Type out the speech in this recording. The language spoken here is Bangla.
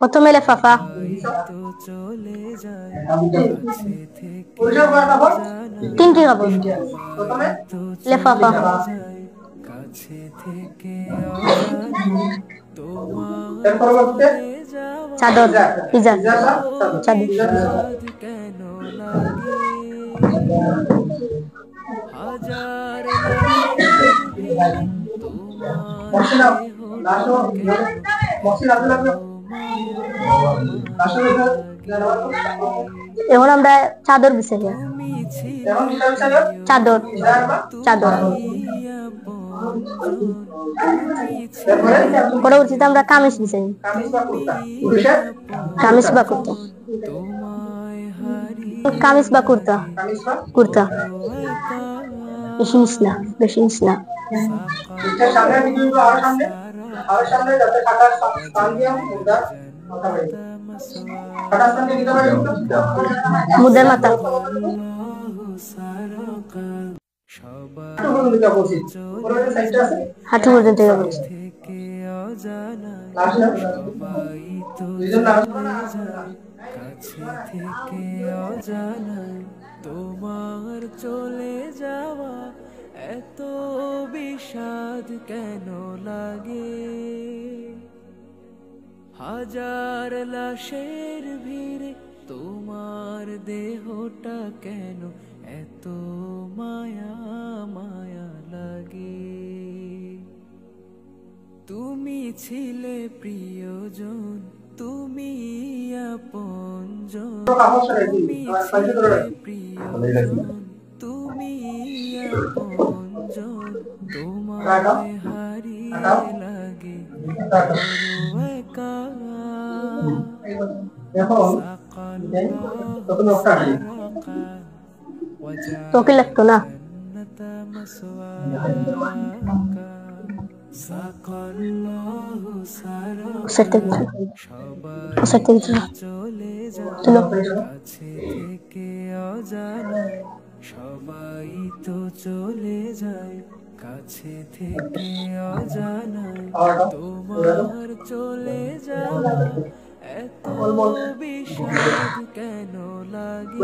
প্রথমে লেফাফা, তিনটি কাপড়, লেফাফা, চাদর, হিজাব, চাদর, এখন আমরা চাদর বিছাই, চাদর, চাদর, পরবর্তীতে আমরা কামিজ বিছাই, কামিজ বা কুর্তা, কামিজ বা কুর্তা, কুর্তা, বেশি নিস না, বেশি নিস না, মুদের মাথা, হাঁটু পর্যন্ত তোমার চলে যাওয়া এত বিষাদ কেন লাগে, হাজার লাশের ভিড়ে তোমার দেহটা কেন এত মায়া মায়া লাগে। তুমি ছিলে প্রিয়জন, তুমি আপনজন, তুমি ছিলে প্রিয়জন, তুমি আপনজন, তোমায় হারিয়ে লাগে একা। তোকে লাগতো না, সবাই তো চলে যায় কাছে থেকে অজানায়, তোমার চলে যাওয়া এত বিষাদ কেন লাগে।